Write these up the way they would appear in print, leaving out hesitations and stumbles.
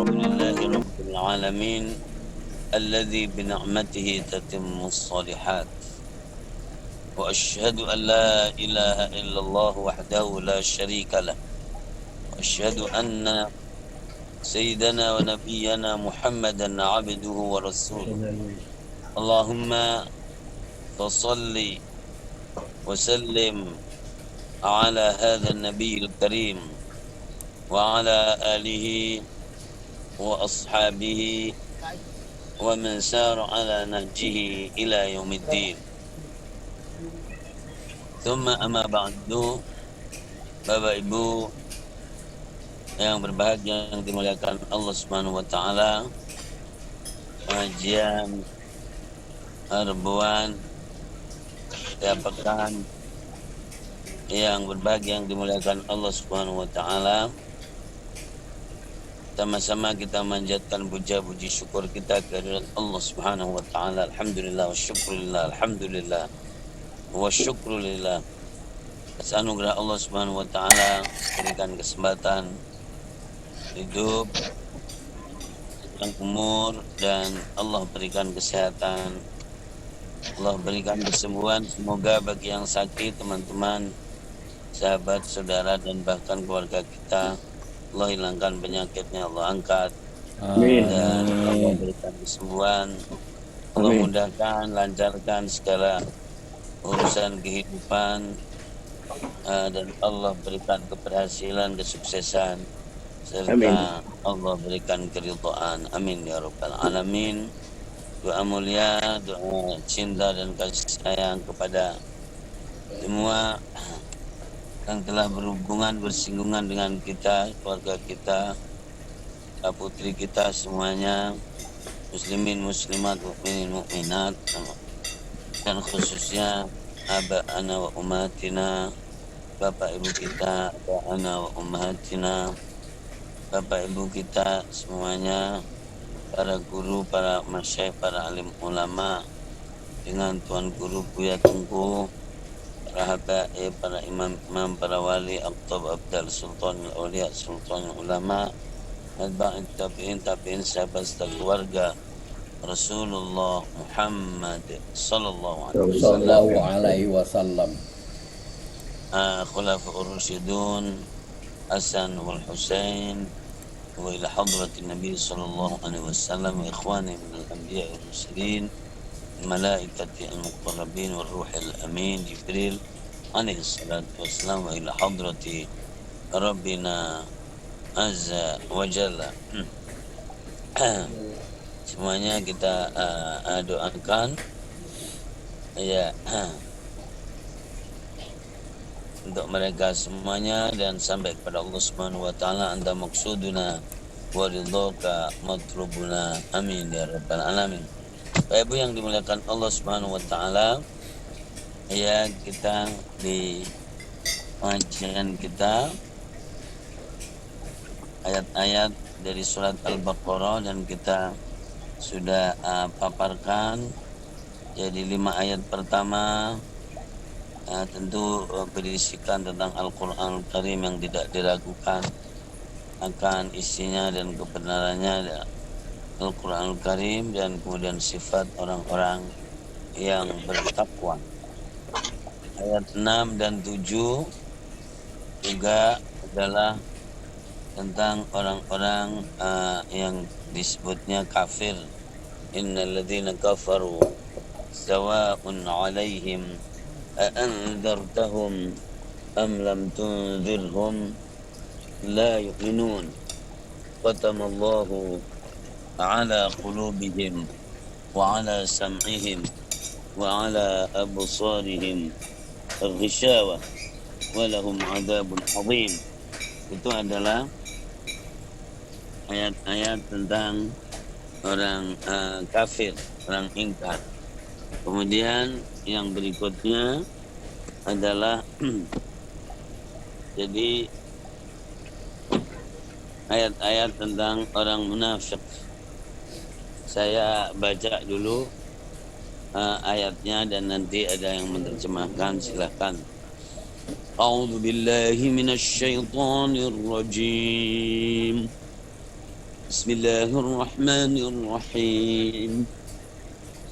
لله رب العالمين الذي بنعمته تتم الصالحات وأشهد أن لا إله إلا الله وحده لا شريك له وأشهد أن سيدنا ونبينا محمدا عبده ورسوله اللهم فصل وسلم على هذا النبي الكريم وعلى آله وأصحابه ومن سار على نهجه إلى يوم الدين ثم أما بعد. Bapak Ibu yang berbahagia yang dimuliakan Allah Subhanahu wa taala, pengajian Rebuan setiap pekan yang berbahagia yang dimuliakan Allah Subhanahu wa taala, sama-sama kita manjatkan puja-puji syukur kita kehadirat Allah Subhanahu wa taala. Alhamdulillah wa syukrulillah, alhamdulillah wa syukrulillah. Atas anugerah Allah Subhanahu wa taala berikan kesempatan hidup yang umur dan Allah berikan kesehatan, Allah berikan kesembuhan. Semoga bagi yang sakit, teman-teman, sahabat, saudara dan bahkan keluarga kita, Allah hilangkan penyakitnya, Allah angkat. Amin. Dan Allah berikan kesembuhan, Allah mudahkan, lancarkan segala urusan kehidupan, dan Allah berikan keberhasilan, kesuksesan, serta Amin. Allah berikan keridhaan. Amin ya rabbal alamin. Doa mulia, doa cinta dan kasih sayang kepada semua yang telah berhubungan, bersinggungan dengan kita, keluarga kita, putri kita semuanya, muslimin, muslimat, mukminin, mukminat, dan khususnya aba'ana wa ummatina, bapak ibu kita, aba'ana wa ummatina, bapak ibu kita semuanya, para guru, para masyayikh, para alim ulama, dengan Tuan Guru Buya Tengku, para habaib, para imam-imam, para wali, aqtab, abdal, sultan, awliya, sultan, ulama, atba'in, tabi'in, sahabat, keluarga Rasulullah Muhammad sallallahu alaihi wasallam, khulafa'ur rasyidun Hasan wal Husain, wa ila hadratin Nabi sallallahu alaihi wasallam, wa ikhwani minal anbiya wal mursalin, malaikati al-muqarrabin wal ruhil amin Jibril alaihi salatu wassalam, wa ila hadrati Rabbina azza wa jalla. Semuanya kita doakan ya untuk mereka semuanya dan sampai kepada Allah Subhanahu wa taala. Anta maksuduna wa ridhaka matlubuna. Amin ya rabbal alamin. Bapak Ibu yang dimuliakan Allah Subhanahu wa taala, ya, kita di pengajian kita ayat-ayat dari surat Al-Baqarah, dan kita sudah paparkan jadi 5 ayat pertama. Tentu berisikan tentang Al-Quran Al-Karim yang tidak diragukan akan isinya dan kebenarannya, Al-Quran Al-Karim, dan kemudian sifat orang-orang yang bertakwa. Ayat 6 dan 7 juga adalah tentang orang-orang yang disebutnya kafir. Innal ladzina kafaru sawa'un 'alaihim أأنذرتهم أم لم تنذرهم لا يؤمنون ختم الله على قلوبهم وعلى سمعهم وعلى أبصارهم غشاوة ولهم عذاب عظيم. Itu adalah ayat-ayat tentang orang kafir, orang ingkar. Kemudian yang berikutnya adalah jadi ayat-ayat tentang orang munafik. Saya baca dulu ayatnya dan nanti ada yang menerjemahkan, silakan. A'udzu billahi minasy syaithanir rajim. بسم الله الرحمن الرحيم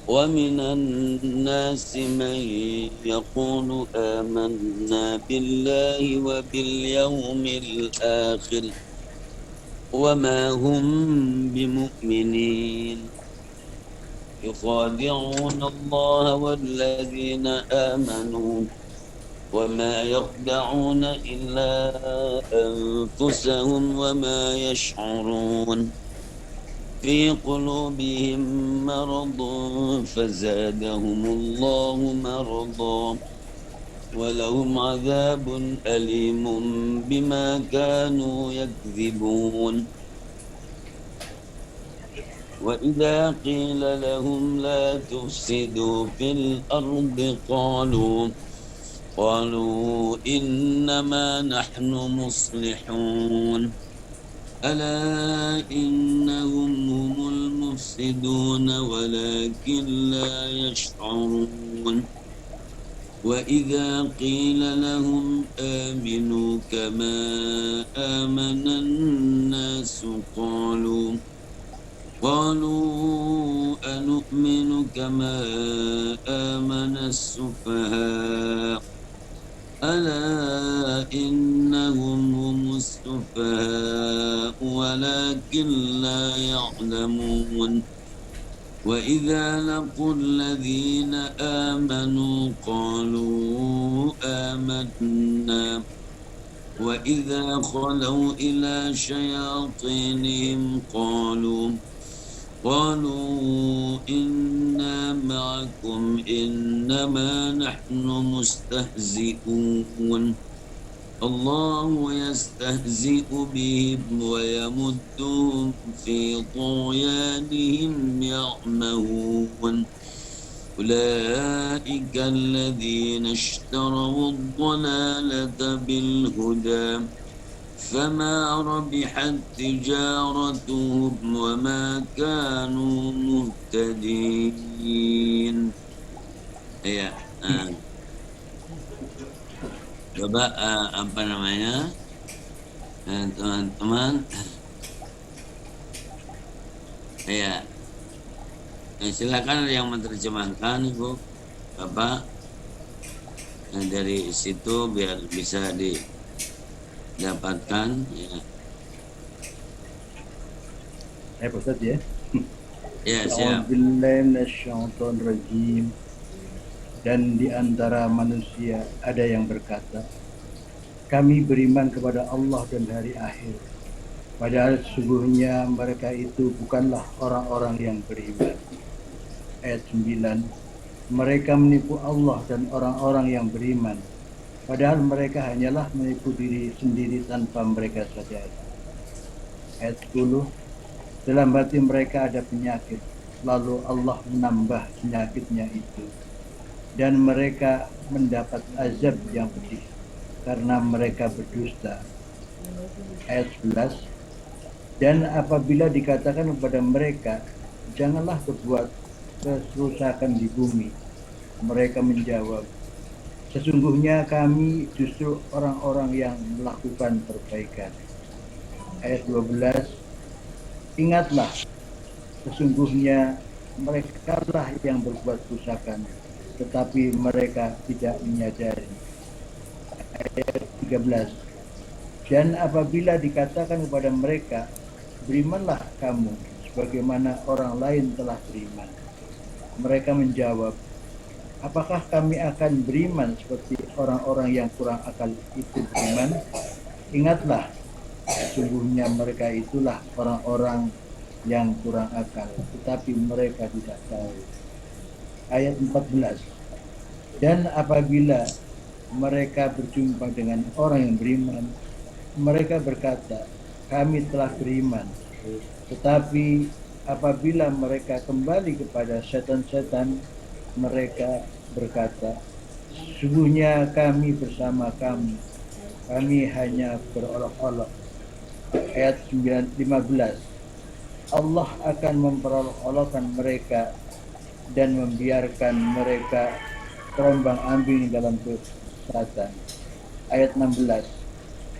ومن الناس من يقول آمنا بالله وباليوم الآخر وما هم بمؤمنين يخادعون الله والذين آمنوا وما يخدعون إلا أنفسهم وما يشعرون في قلوبهم مرض فزادهم الله مرضا ولهم عذاب أليم بما كانوا يكذبون وإذا قيل لهم لا تفسدوا في الأرض قالوا إنما نحن مصلحون ألا إنهم هم المفسدون ولكن لا يشعرون وإذا قيل لهم آمنوا كما آمن الناس قالوا أنؤمن كما آمن السفهاء ألا إنهم هم السفهاء ولكن لا يعلمون وإذا لقوا الذين آمنوا قالوا آمنا وإذا خلوا إلى شياطينهم قالوا إنا معكم إنما نحن مستهزئون الله يستهزئ بهم ويمدهم في طغيانهم يعمهون أولئك الذين اشتروا الضلالة بالهدى فما ربحت تجارتهم وما كانوا مهتدين. Ya, coba apa namanya, teman-teman, ya, silakan yang menerjemahkan Ibu, Bapak, dari situ biar bisa didapatkan ya. Pak Ustadz ya. Ya, siap. A'udzubillahi. Dan di antara manusia ada yang berkata, kami beriman kepada Allah dan hari akhir. Padahal sesungguhnya mereka itu bukanlah orang-orang yang beriman. Ayat 9. Mereka menipu Allah dan orang-orang yang beriman. Padahal mereka hanyalah menipu diri sendiri tanpa mereka sadari. Ayat 10. Dalam hati mereka ada penyakit, lalu Allah menambah penyakitnya itu. Dan mereka mendapat azab yang pedih karena mereka berdusta. Ayat 11. Dan apabila dikatakan kepada mereka, janganlah berbuat kerusakan di bumi, mereka menjawab, sesungguhnya kami justru orang-orang yang melakukan perbaikan. Ayat 12. Ingatlah, sesungguhnya mereka lah yang berbuat kerusakan, tetapi mereka tidak menyadari. Ayat 13. Dan apabila dikatakan kepada mereka, berimanlah kamu sebagaimana orang lain telah beriman, mereka menjawab, apakah kami akan beriman seperti orang-orang yang kurang akal itu beriman? Ingatlah, sesungguhnya mereka itulah orang-orang yang kurang akal, tetapi mereka tidak tahu. Ayat 14. Dan apabila mereka berjumpa dengan orang yang beriman, mereka berkata, kami telah beriman. Tetapi apabila mereka kembali kepada setan-setan, mereka berkata, sesungguhnya kami bersama kami hanya berolok-olok. Ayat 15. Allah akan memperolok-olokkan mereka dan membiarkan mereka terombang-ambing dalam kesesatan. Ayat 16.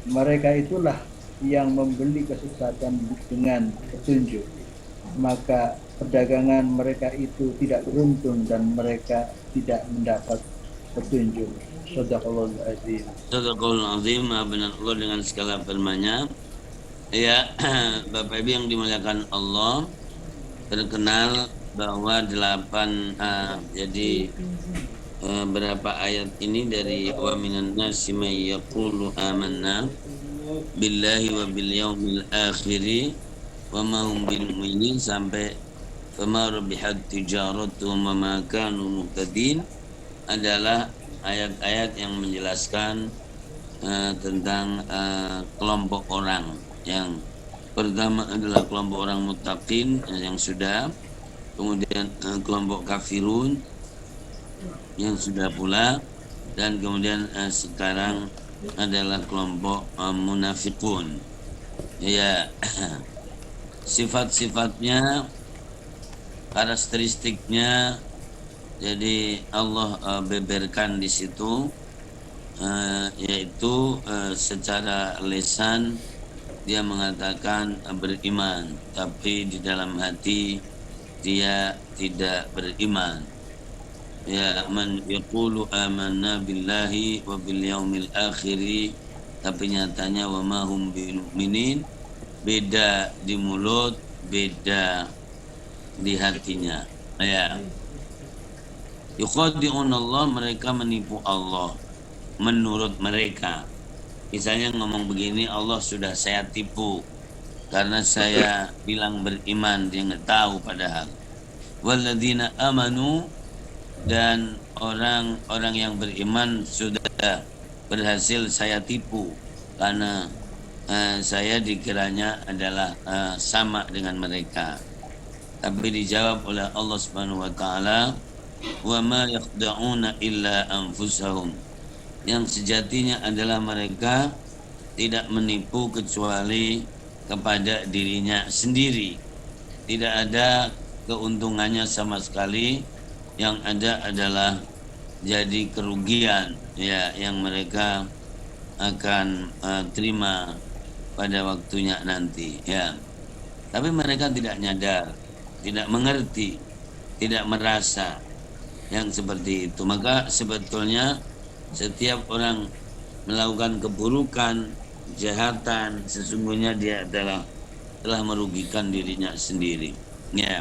Mereka itulah yang membeli kesesatan dengan petunjuk, maka perdagangan mereka itu tidak beruntung dan mereka tidak mendapat petunjuk. Shadaqallahul azim. Sadaqallahul azim, benar Allah dengan segala firman-Nya. Ya, Bapak Ibu yang dimuliakan Allah, terkenal bahwa 8 jadi berapa ayat ini dari wa minan nasi may yaqulu amanna billahi wa bil yaumil akhir wa ma hum bil mu'minin sampai fama rabihat tijaratuhum wa ma kanu muhtadin adalah ayat-ayat yang menjelaskan tentang kelompok orang. Yang pertama adalah kelompok orang muttaqin yang sudah, kemudian kelompok kafirun yang sudah pula, dan kemudian sekarang adalah kelompok munafikun. Ya, sifat-sifatnya, karakteristiknya, jadi Allah beberkan di situ, yaitu secara lisan dia mengatakan beriman, tapi di dalam hati dia tidak beriman. Ya, man yaqulu amanna billahi wa bil yaumil akhir, tapi nyatanya wa ma hum bil mu'minin, beda di mulut, beda di hatinya. Ya, yukhadi'un Allah, mereka menipu Allah menurut mereka. Misalnya ngomong begini, Allah sudah saya tipu karena saya bilang beriman, dia nggak tahu padahal. Walladzina amanu, dan orang-orang yang beriman sudah berhasil saya tipu karena saya dikiranya adalah sama dengan mereka. Tapi dijawab oleh Allah Subhanahu wa taala, wa ma yakhda'una illa anfusahum, yang sejatinya adalah mereka tidak menipu kecuali kepada dirinya sendiri. Tidak ada keuntungannya sama sekali, yang ada adalah jadi kerugian ya yang mereka akan terima pada waktunya nanti ya. Tapi mereka tidak nyadar, tidak mengerti, tidak merasa yang seperti itu. Maka sebetulnya setiap orang melakukan keburukan, kejahatan, sesungguhnya dia adalah telah merugikan dirinya sendiri ya.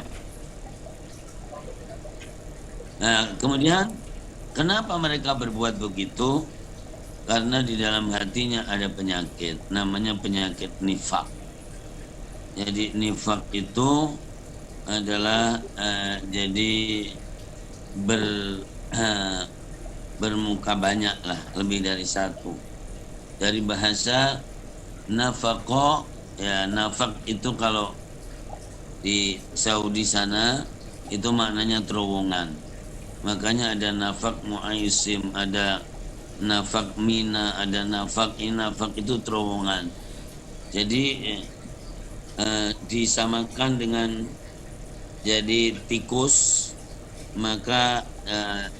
Nah, kemudian kenapa mereka berbuat begitu? Karena di dalam hatinya ada penyakit, namanya penyakit nifak. Jadi nifak itu adalah jadi bermuka banyak lah, lebih dari satu. Dari bahasa nafaqah, ya nafak itu kalau di Saudi sana itu maknanya terowongan. Makanya ada nafak mu'aysim, ada nafak mina, ada nafak inafak, itu terowongan. Jadi disamakan dengan jadi tikus, maka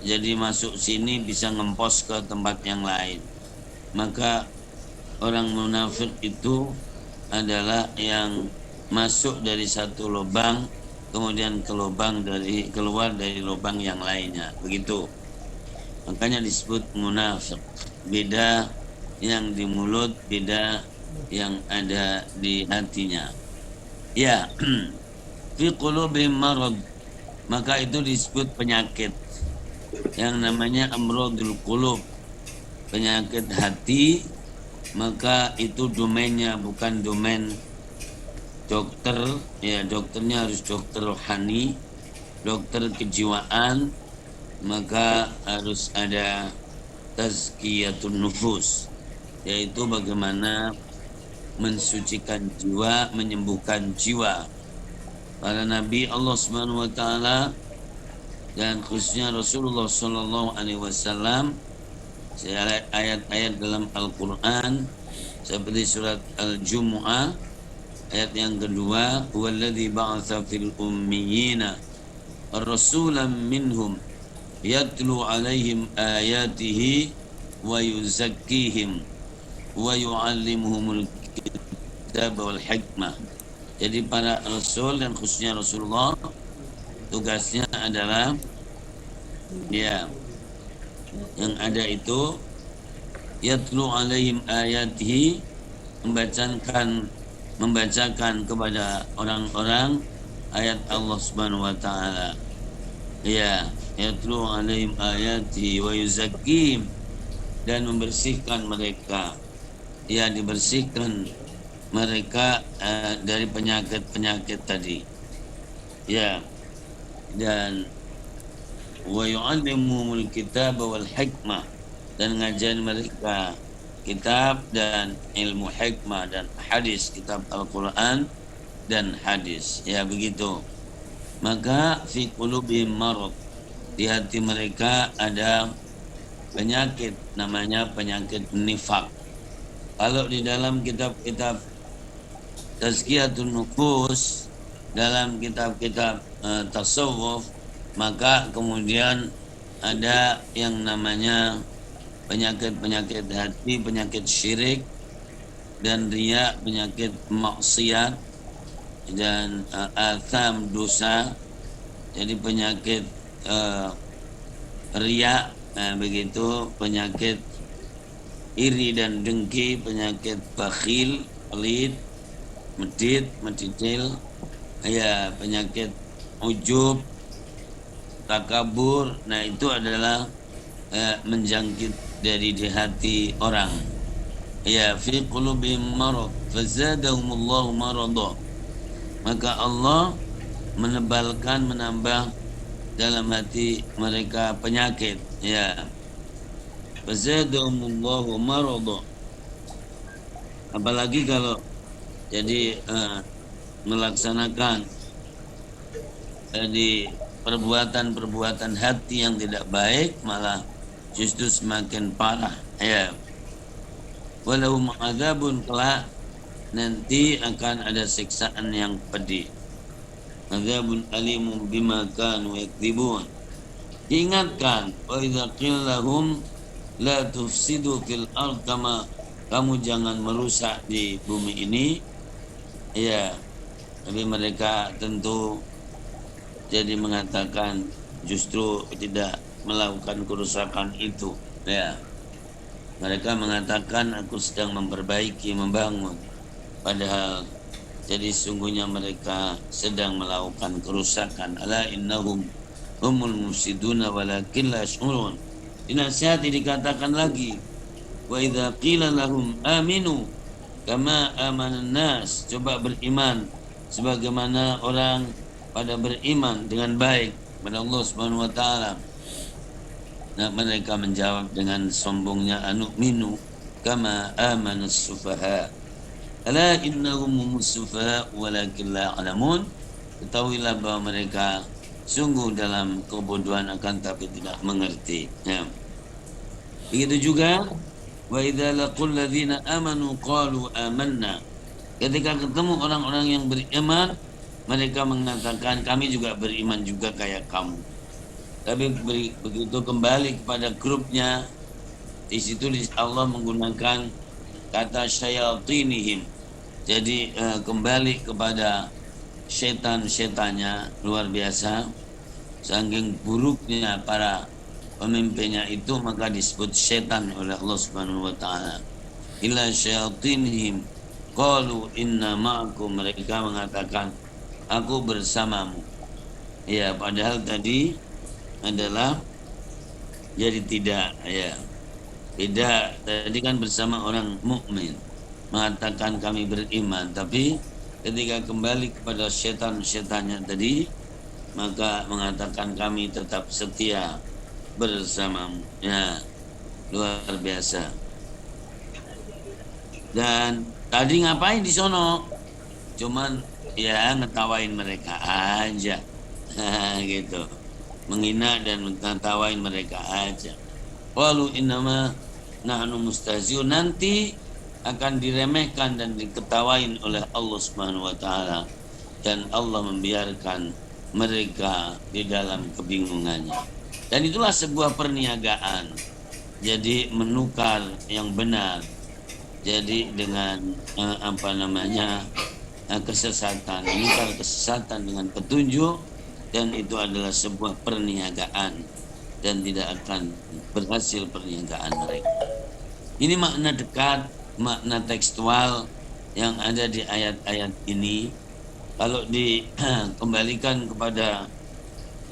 jadi masuk sini bisa ngempos ke tempat yang lain. Maka orang munafik itu adalah yang masuk dari satu lubang kemudian keluar dari lubang yang lainnya, begitu. Makanya disebut munafik. Beda yang di mulut, beda yang ada di hatinya. Ya, fi qulubihim marad, maka itu disebut penyakit yang namanya amradul qulub, penyakit hati. Maka itu domainnya bukan domain dokter, ya dokternya harus dokter rohani, dokter kejiwaan, maka harus ada tazkiyatun nufus, yaitu bagaimana mensucikan jiwa, menyembuhkan jiwa. Para nabi Allah Subhanahu wa taala dan khususnya Rasulullah sallallahu alaihi wasallam, ayat-ayat dalam Al-Qur'an seperti surat Al-Jumu'ah ayat yang kedua, huwallazi ba'atsa fil ummiyina rasulan minhum yatlu alaihim ayatihi wa yuzakkihim wa yu'allimuhumul kitab wal hikmah. Jadi para rasul dan khususnya Rasulullah tugasnya adalah ya yang ada itu yatlu alaihim ayatihi, membacakan kepada orang-orang ayat Allah Subhanahu wa taala. Ya, yatlu alaihim ayatihi wa yuzakkihim, dan membersihkan mereka. Ya, dibersihkan mereka dari penyakit-penyakit tadi. Ya, dan wa yu'allimumul kitab wal hikmah, dan ngajarin mereka kitab dan ilmu hikmah dan hadis, kitab Al-Quran dan hadis. Ya begitu. Maka fi qulubihim marad, di hati mereka ada penyakit, namanya penyakit nifak. Kalau di dalam kitab-kitab Tazkiyatun Nufus, dalam kitab-kitab tasawuf, maka kemudian ada yang namanya penyakit-penyakit hati, penyakit syirik dan riya, penyakit maksiat dan atham, dosa. Jadi penyakit riya, begitu, penyakit iri dan dengki, penyakit bakhil, pelit, medit, ya, penyakit ujub, takabur. Nah itu adalah menjangkit dari di hati orang. Ya, fi qulubihim marad fazadahumullahu marada, maka Allah menambah dalam hati mereka penyakit. Ya, fazadahumullahu marada. Apalagi kalau jadi melaksanakan di perbuatan hati yang tidak baik, malah justru semakin parah. Ya, walahum adzabun, kelak nanti akan ada siksaan yang pedih. Adzabun alimun bima kanu yakdzibun. Ingatkan, wa idza qila lahum la tufsidu fil ard, kamu jangan merusak di bumi ini. Ya, tapi mereka tentu jadi mengatakan justru tidak melakukan kerusakan itu. Ya, mereka mengatakan aku sedang memperbaiki, membangun, padahal jadi sungguhnya mereka sedang melakukan kerusakan. Ala innahum humul mufsiduna walakin la yash'urun. Dinasihati, dikatakan lagi, wa idza qila lahum aminu kama amanan nas, coba beriman sebagaimana orang pada beriman dengan baik kepada Allah Subhanahu wa taala. Nah, mereka menjawab dengan sombongnya, anu'minu kama amanus sufaha ala innahum humus sufaha walakin la ya'lamun. Ketahuilah bahwa mereka sungguh dalam kebodohan akan tapi tidak mengerti. Ya. Begitu juga wa idza laqul ladzina amanu qalu amanna, ketika ketemu orang-orang yang beriman, mereka mengatakan kami juga beriman juga kayak kamu. Tapi begitu kembali kepada grupnya, di situ Allah menggunakan kata syayatinihim. Jadi kembali kepada setan-setannya, luar biasa. Saking buruknya para pemimpinnya itu, maka disebut setan oleh Allah Subhanahu wa taala. Ila syayatinihim qalu inna ma'akum, mereka mengatakan aku bersamamu. Ya, padahal tadi adalah jadi tidak, ya. Beda, tadi kan bersama orang mukmin mengatakan kami beriman, tapi ketika kembali kepada setan-setannya tadi, maka mengatakan kami tetap setia bersamamu. Ya, luar biasa. Dan tadi ngapain di sono? Cuman ya ngetawain mereka aja. Gitu. Menghina dan mengetawain mereka aja. Walu innama nahnu mustahziun, nanti akan diremehkan dan diketawain oleh Allah Subhanahu wa taala, dan Allah membiarkan mereka di dalam kebingungannya. Dan itulah sebuah perniagaan. Jadi menukar yang benar jadi dengan kesesatan. Ini kalau kesesatan dengan petunjuk, dan itu adalah sebuah perniagaan dan tidak akan berhasil perniagaan mereka. Ini makna dekat, makna tekstual yang ada di ayat-ayat ini. Kalau dikembalikan kepada,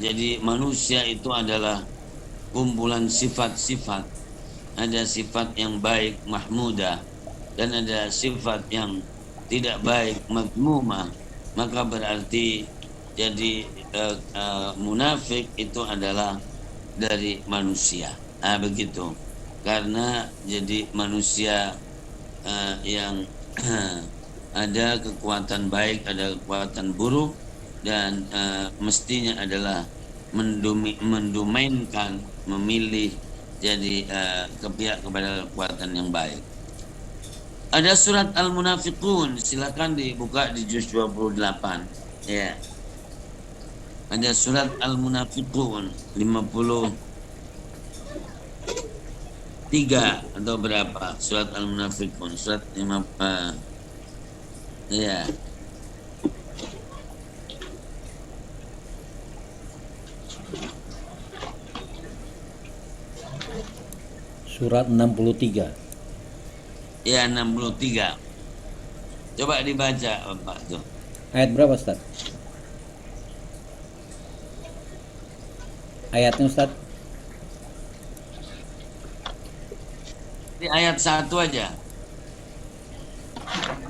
jadi manusia itu adalah kumpulan sifat-sifat. Ada sifat yang baik, mahmudah, dan ada sifat yang tidak baik, madmumah. Maka berarti jadi munafik itu adalah dari manusia. Begitu. Karena jadi manusia yang ada kekuatan baik, ada kekuatan buruk, dan mestinya adalah mendomainkan, memilih jadi pihak kepada kekuatan yang baik. Ada surat Al-Munafiqun, silakan dibuka di juz 28. Ya. Ada surat Al-Munafiqun 53 atau berapa? Surat Al-Munafiqun, surat 5 ya. Surat 63. Ya, 63. Coba dibaca, Bapak tuh. Ayat berapa, Ustaz? Ayatnya, Ustaz? Di ayat 1 aja.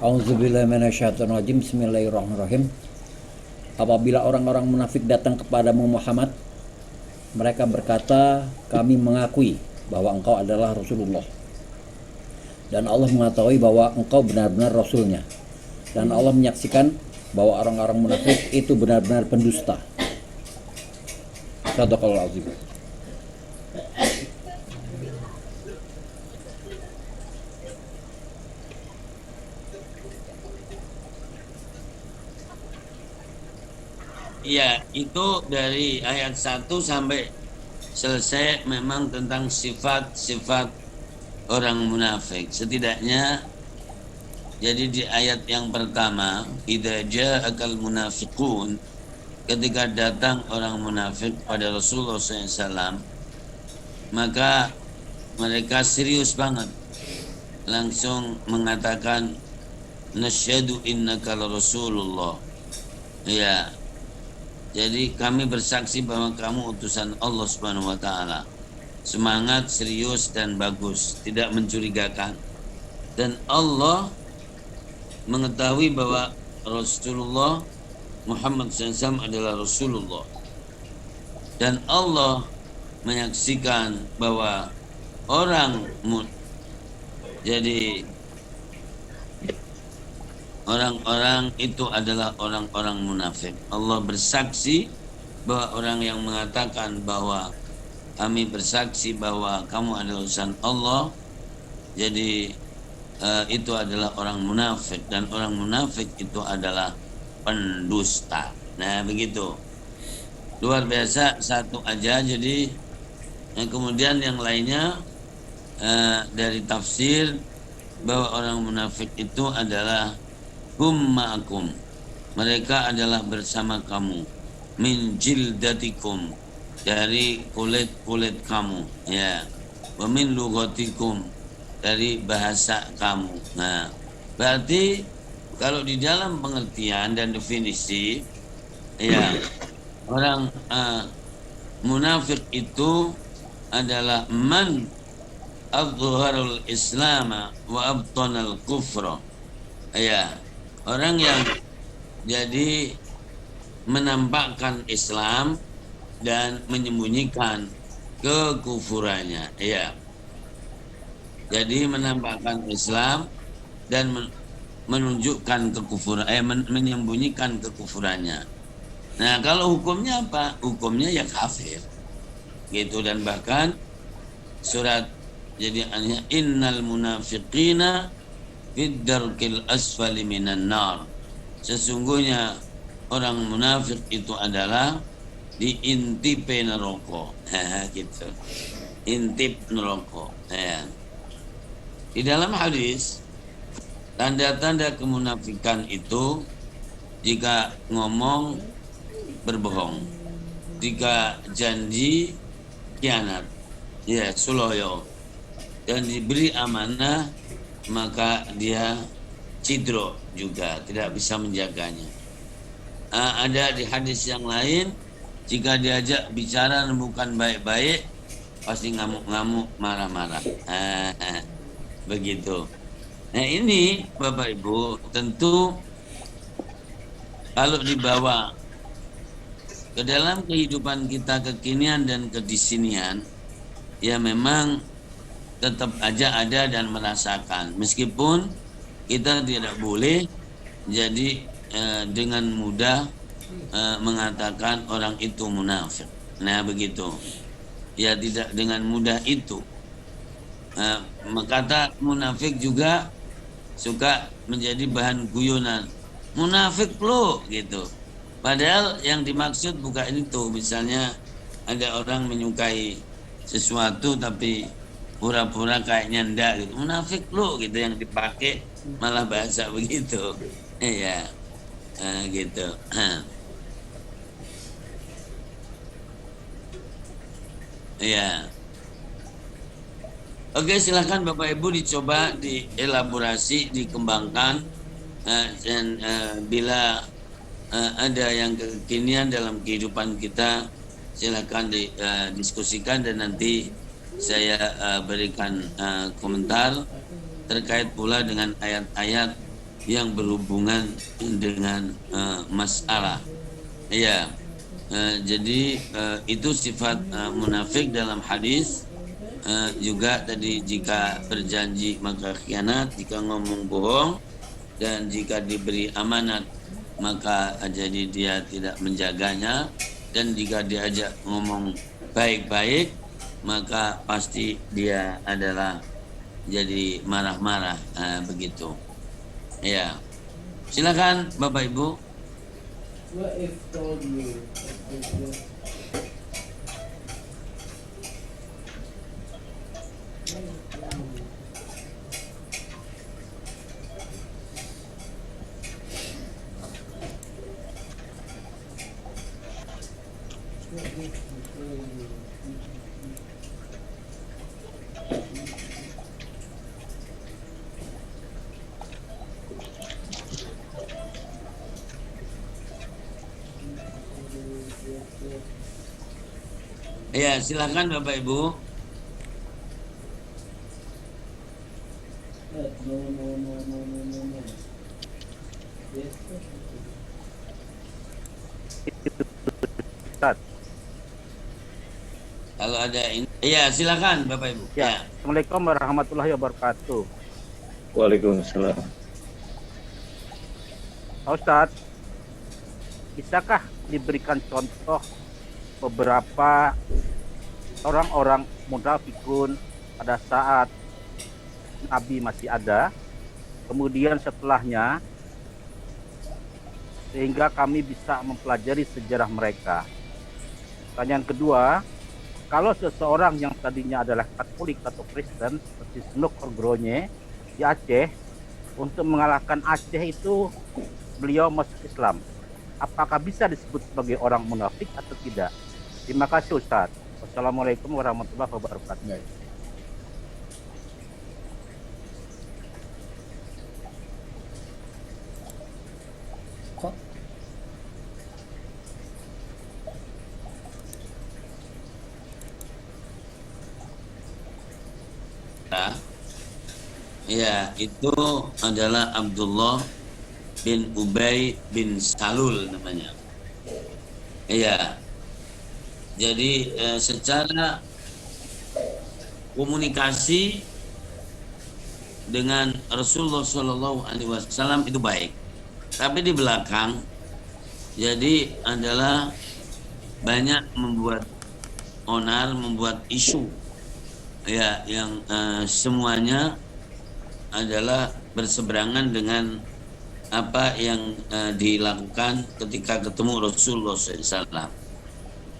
A'udzubillahi minasyaitonirrajim. Bismillahirrahmanirrahim. Apabila orang-orang munafik datang kepadamu Muhammad, mereka berkata, kami mengakui bahwa engkau adalah Rasulullah, dan Allah mengetahui bahwa engkau benar-benar Rasulnya, dan Allah menyaksikan bahwa orang-orang munafik itu benar-benar pendusta. Shadaqallahul azim. Iya, itu dari ayat 1 sampai selesai memang tentang sifat-sifat orang munafik. Setidaknya jadi di ayat yang pertama, idza ja'akal munafiqun, ketika datang orang munafik pada Rasulullah SAW, maka mereka serius banget, langsung mengatakan nasyhadu innaka Rasulullah. Ya. Jadi kami bersaksi bahwa kamu utusan Allah Subhanahu wa taala. Semangat, serius dan bagus, tidak mencurigakan. Dan Allah mengetahui bahwa Rasulullah Muhammad SAW adalah Rasulullah. Dan Allah menyaksikan bahwa orang-orang itu adalah orang-orang munafik. Allah bersaksi bahwa orang yang mengatakan bahwa kami bersaksi bahwa kamu adalah utusan Allah, jadi itu adalah orang munafik, dan orang munafik itu adalah pendusta. Nah begitu, luar biasa. Satu aja. Jadi kemudian yang lainnya dari tafsir bahwa orang munafik itu adalah hum ma'akum, mereka adalah bersama kamu, min jildatikum, dari kulit kamu, ya, wa min lughatikum, dari bahasa kamu. Nah, berarti kalau di dalam pengertian dan definisi, ya, orang munafik itu adalah man adharul islama wa abtanal kufra, ya, orang yang jadi menampakkan Islam dan menyembunyikan kekufurannya, ya. Jadi menampakkan Islam dan menunjukkan kekufuran, menyembunyikan kekufurannya. Nah, kalau hukumnya apa? Hukumnya ya kafir, gitu. Dan bahkan surat jadi innal munafiqina fid darkil asfali minan nar. Sesungguhnya orang munafik itu adalah di intip neraka. Gitu. Intip neraka. Ya. Di dalam hadis Tanda-tanda kemunafikan itu jika ngomong berbohong, jika janji khianat, ya suloyo, dan diberi amanah maka dia cidro juga, tidak bisa menjaganya. Ada di hadis yang lain, jika diajak bicara bukan baik-baik, pasti ngamuk-ngamuk, marah-marah. Begitu. Nah ini Bapak Ibu tentu kalau dibawa ke dalam kehidupan kita kekinian dan kedisinian, ya memang tetap aja ada dan merasakan. Meskipun kita tidak boleh jadi dengan mudah mengatakan orang itu munafik. Nah begitu. Ya tidak dengan mudah itu. Kata munafik juga suka menjadi bahan guyonan. Munafik lo gitu. Padahal yang dimaksud bukan itu. Misalnya ada orang menyukai sesuatu tapi pura-pura kayaknya ndak gitu. Munafik lo gitu yang dipakai malah bahasa begitu. Iya. Gitu. Iya. Oke, silakan Bapak Ibu dicoba dielaborasi, dikembangkan dan bila ada yang kekinian dalam kehidupan kita, silakan didiskusikan dan nanti saya berikan komentar terkait pula dengan ayat-ayat yang berhubungan dengan masalah. Iya. Jadi itu sifat munafik dalam hadis. Juga tadi jika berjanji maka khianat, jika ngomong bohong, dan jika diberi amanat maka jadi dia tidak menjaganya, dan jika diajak ngomong baik-baik maka pasti dia adalah jadi marah-marah. Begitu ya. Silakan Bapak Ibu. Ya, silakan Bapak Ibu. Kalau ada ini, ya silakan Bapak Ibu. Ya. Assalamualaikum warahmatullahi wabarakatuh. Waalaikumsalam. Pak Ustadz, bisakah diberikan contoh beberapa orang-orang munafikun pada saat Nabi masih ada, kemudian setelahnya, sehingga kami bisa mempelajari sejarah mereka. Pertanyaan kedua, kalau seseorang yang tadinya adalah Katolik atau Kristen seperti Snuk Orgronye di Aceh, untuk mengalahkan Aceh itu beliau masuk Islam, apakah bisa disebut sebagai orang munafik atau tidak? Terima kasih Ustaz. Wassalamualaikum warahmatullahi wabarakatuh. Ya, itu adalah Abdullah bin Ubay bin Salul namanya. Iya. Jadi secara komunikasi dengan Rasulullah SAW itu baik. Tapi di belakang jadi adalah banyak membuat onar, membuat isu. Ya, yang semuanya adalah berseberangan dengan apa yang dilakukan ketika ketemu Rasulullah SAW.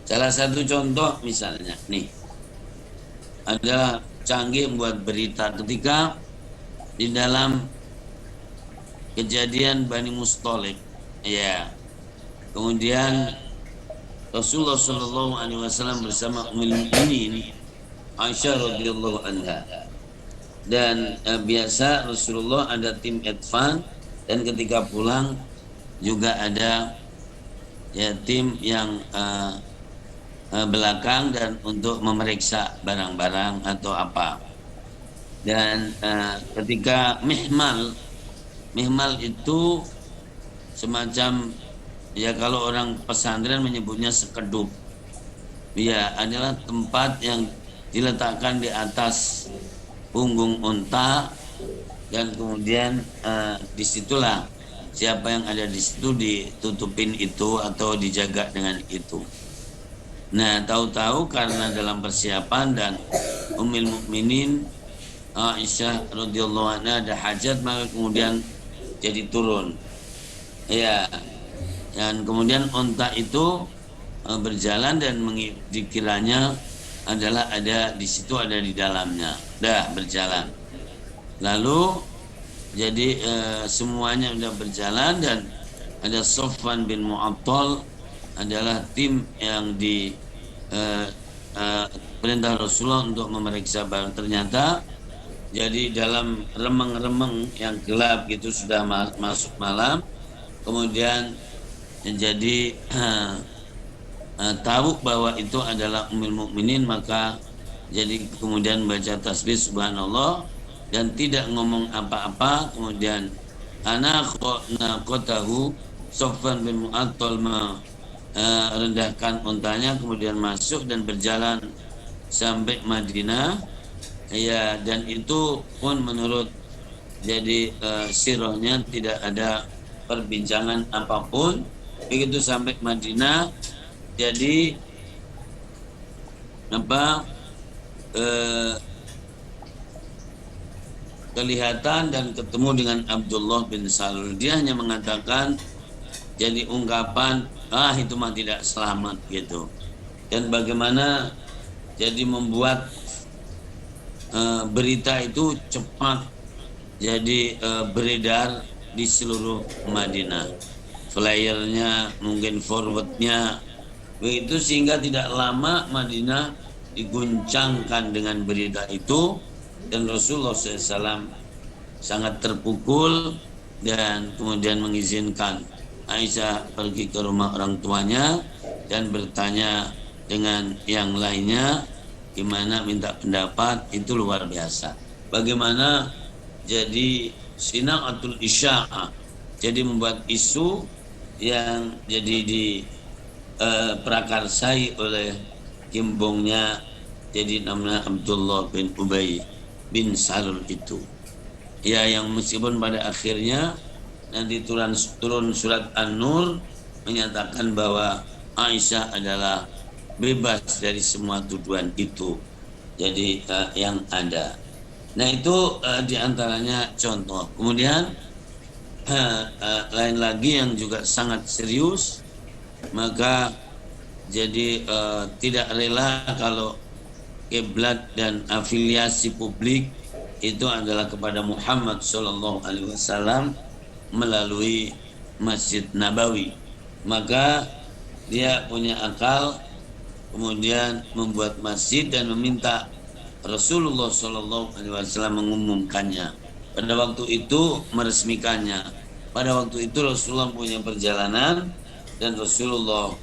Salah satu contoh misalnya nih adalah canggih membuat berita ketika di dalam kejadian Bani Mustalik. Ya. Kemudian Rasulullah Shallallahu Alaihi Wasallam bersama Ummul Mukminin Aisyah radhiyallahu anha. Dan biasa Rasulullah ada tim advance, dan ketika pulang juga ada ya tim yang belakang dan untuk memeriksa barang-barang atau apa. Dan ketika mihmal itu semacam, ya kalau orang pesantren menyebutnya sekedup, ya adalah tempat yang diletakkan di atas punggung unta, dan kemudian disitulah siapa yang ada di situ ditutupin itu atau dijaga dengan itu. Nah, tahu-tahu karena dalam persiapan dan Ummul Mukminin Aisyah radhiyallahu anha ada hajat, maka kemudian jadi turun. Ya, dan kemudian unta itu berjalan dan dikiranya adalah ada di situ, ada di dalamnya. Dah berjalan. Lalu jadi semuanya sudah berjalan, dan ada Sofwan bin Mu'attal adalah tim yang di perintah Rasulullah untuk memeriksa barang. Ternyata jadi dalam remeng-remeng yang gelap gitu sudah masuk malam, kemudian jadi tahu bahwa itu adalah Ummul Mukminin, maka jadi kemudian baca tasbih subhanallah dan tidak ngomong apa-apa. Kemudian anaqatahu Sofwan bin Mu'attal merendahkan untanya, kemudian masuk dan berjalan sampai Madinah. Ya, dan itu pun menurut jadi sirahnya tidak ada perbincangan apapun. Begitu sampai Madinah, jadi kelihatan dan ketemu dengan Abdullah bin Salul. Dia hanya mengatakan jadi ungkapan, itu mah tidak selamat gitu. Dan bagaimana jadi membuat berita itu cepat jadi beredar di seluruh Madinah, flyernya mungkin forwardnya begitu, sehingga tidak lama Madinah diguncangkan dengan berita itu, dan Rasulullah SAW sangat terpukul dan kemudian mengizinkan Aisyah pergi ke rumah orang tuanya dan bertanya dengan yang lainnya, gimana minta pendapat. Itu luar biasa. Bagaimana jadi sina'atul isya'ah, jadi membuat isu yang jadi diprakarsai oleh kimbongnya jadi namanya Abdullah bin Ubay bin Salul itu. Ya, yang meskipun pada akhirnya nanti turun surat An-Nur menyatakan bahwa Aisyah adalah bebas dari semua tuduhan itu. Jadi yang ada. Nah, itu diantaranya contoh. Kemudian lain lagi yang juga sangat serius, maka jadi tidak rela kalau kiblat dan afiliasi publik itu adalah kepada Muhammad Sallallahu Alaihi Wasallam melalui Masjid Nabawi. Maka dia punya akal, kemudian membuat masjid dan meminta Rasulullah Sallallahu Alaihi Wasallam mengumumkannya. Pada waktu itu meresmikannya. Pada waktu itu Rasulullah punya perjalanan dan Rasulullah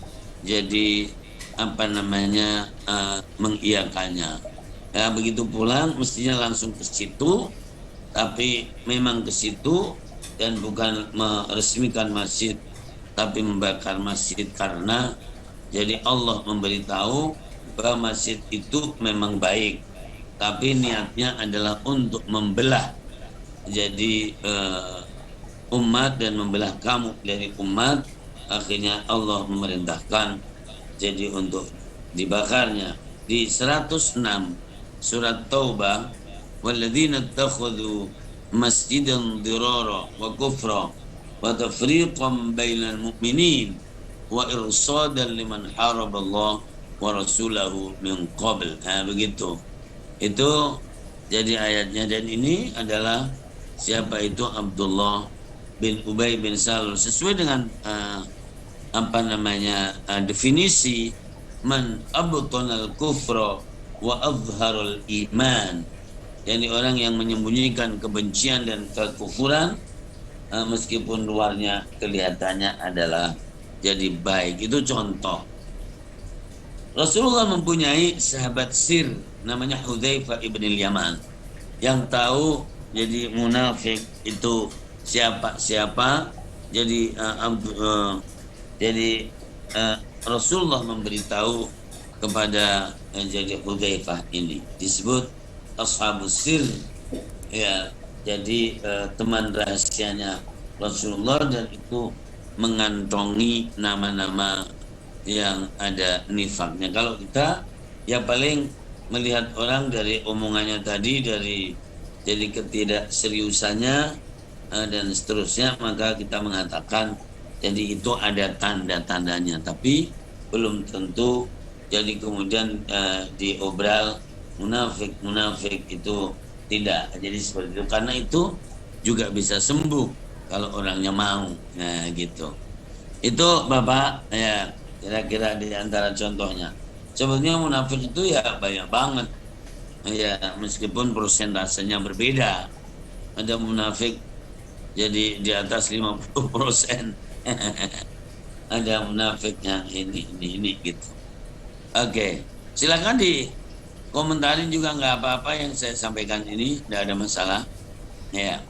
jadi mengiyakannya. Ya, begitu pulang mestinya langsung ke situ, tapi memang ke situ dan bukan meresmikan masjid, tapi membakar masjid, karena jadi Allah memberitahu bahwa masjid itu memang baik, tapi niatnya adalah untuk membelah jadi umat dan membelah kamu dari umat. Akhirnya Allah memerintahkan jadi untuk dibakarnya. Di 106 surat Taubah, walladzina ittakhadhu masjidan dirara wa kufra wa tafriqan bainal mu'minin wa irsadan liman haraballah wa rasulahu min qabl. Begitu. Itu jadi ayatnya, dan ini adalah siapa itu Abdullah bin Ubay bin Salul sesuai dengan definisi man abtanal kufra wa azharul iman, yakni orang yang menyembunyikan kebencian dan kekufuran meskipun luarnya kelihatannya adalah jadi baik. Itu contoh. Rasulullah mempunyai sahabat sir namanya Hudzaifah ibn al-Yaman yang tahu jadi munafik itu siapa. Jadi Rasulullah memberitahu kepada jadi Hudzaifah ini disebut ashabus sir, ya. Jadi teman rahasianya Rasulullah, dan itu mengantongi nama-nama yang ada nifaknya. Kalau kita ya paling melihat orang dari omongannya tadi, dari jadi ketidakseriusannya dan seterusnya, maka kita mengatakan jadi itu ada tanda-tandanya, tapi belum tentu jadi kemudian diobral munafik itu tidak. Jadi seperti itu, karena itu juga bisa sembuh kalau orangnya mau. Nah gitu. Itu Bapak ya, kira-kira di antara contohnya. Sebetulnya munafik itu ya banyak banget. Ya, meskipun persentasenya berbeda. Ada munafik jadi di atas 50%. Ada munafik yang ini gitu. Oke, silakan di komentarin juga, nggak apa-apa yang saya sampaikan ini, tidak ada masalah. Ya.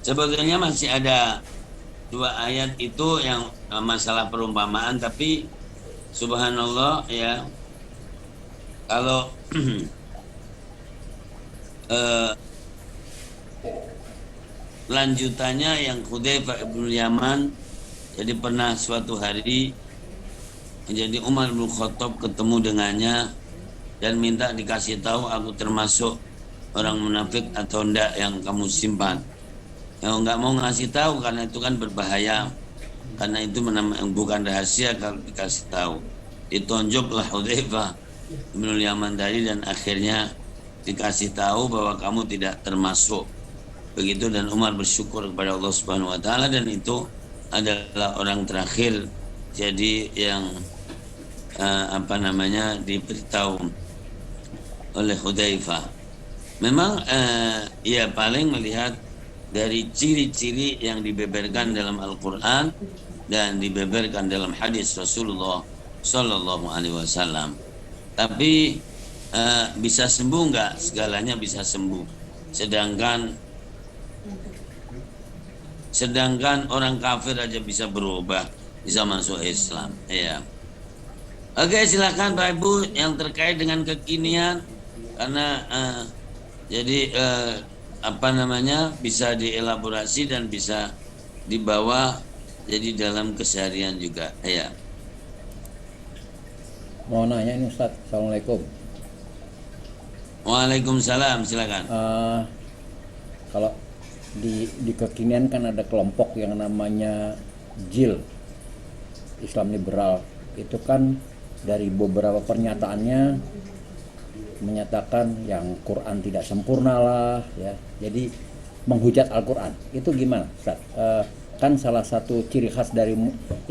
Sebetulnya masih ada 2 ayat itu yang masalah perumpamaan, tapi subhanallah ya, kalau lanjutannya yang Hudzaifah bin Yaman, jadi pernah suatu hari jadi Umar bin Khattab ketemu dengannya dan minta dikasih tahu aku termasuk orang munafik atau enggak yang kamu simpan. Yang nggak mau ngasih tahu karena itu kan berbahaya, karena itu bukan rahasia kalau dikasih tahu. Ditonjoklah Hudzaifah bin Yaman tadi dan akhirnya dikasih tahu bahwa kamu tidak termasuk. Begitu, dan Umar bersyukur kepada Allah Subhanahu wa taala, dan itu adalah orang terakhir jadi yang diberitahu oleh Hudzaifah. Memang ia paling melihat dari ciri-ciri yang dibeberkan dalam Al-Quran dan dibeberkan dalam hadis Rasulullah Sallallahu Alaihi Wasallam. Tapi bisa sembuh nggak? Segalanya bisa sembuh. Sedangkan orang kafir aja bisa berubah, bisa masuk Islam. Ya. Oke, silakan Pak Ibu yang terkait dengan kekinian, karena bisa dielaborasi dan bisa dibawa jadi dalam keseharian juga. Ya. Mau nanya ini Ustaz, Assalamualaikum. Waalaikumsalam, silakan. Kalau di kekinian kan ada kelompok yang namanya JIL, Islam Liberal. Itu kan dari beberapa pernyataannya menyatakan yang Quran tidak sempurna lah, ya. Jadi menghujat Al-Quran. Itu gimana, Ustaz? Kan salah satu ciri khas dari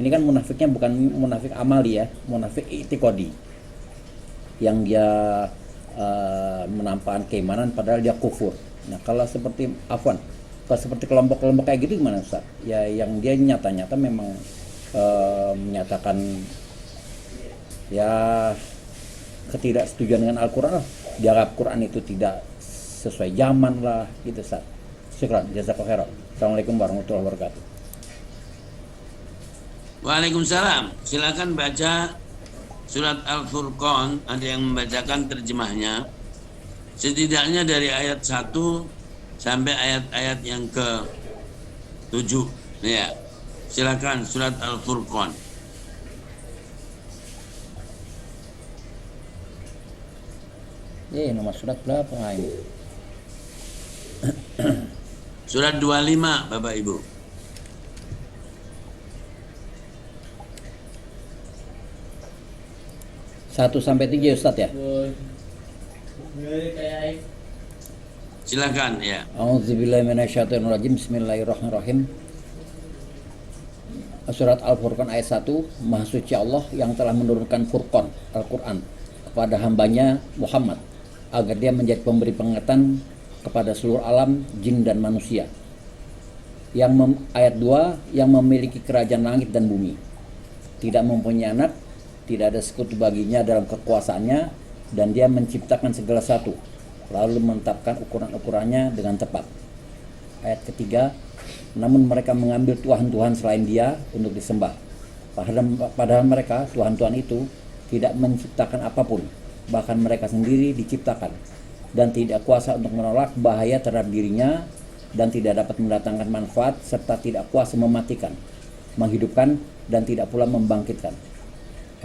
ini kan munafiknya bukan munafik amali ya, munafik i'tiqadi. Yang dia menampakkan keimanan padahal dia kufur. Nah, kalau seperti Kalau seperti kelompok-kelompok kayak gitu gimana Ustaz? Ya yang dia nyata-nyata memang menyatakan ya ketidaksetujuan dengan Al-Quran lah. Dianggap Quran itu tidak sesuai zaman lah gitu Ustaz. Syukran, jazakallahu khairan. Assalamualaikum warahmatullahi wabarakatuh. Waalaikumsalam. Silakan baca surat Al-Furqan, ada yang membacakan terjemahnya. Setidaknya dari ayat 1 sampai ayat-ayat yang ke-7. Ya. Silakan surat Al-Furqan. Nomor surat berapa ini? Surat 25 Bapak Ibu. Satu sampai 3 Ustaz ya? Silakan ya. A'udzubillahi minasyaitonirrajim. Bismillahirrahmanirrahim. Surat Al-Furqan ayat 1. Maha suci Allah yang telah menurunkan Furqan Al-Quran kepada hambanya Muhammad agar dia menjadi pemberi pengertian kepada seluruh alam, jin dan manusia. Ayat 2, yang memiliki kerajaan langit dan bumi, tidak mempunyai anak, tidak ada sekutu baginya dalam kekuasaannya, dan dia menciptakan segala sesuatu, lalu menetapkan ukuran-ukurannya dengan tepat. Ayat ketiga, namun mereka mengambil Tuhan-Tuhan selain dia untuk disembah. Padahal mereka, Tuhan-Tuhan itu, tidak menciptakan apapun, bahkan mereka sendiri diciptakan, dan tidak kuasa untuk menolak bahaya terhadap dirinya, dan tidak dapat mendatangkan manfaat, serta tidak kuasa mematikan, menghidupkan, dan tidak pula membangkitkan.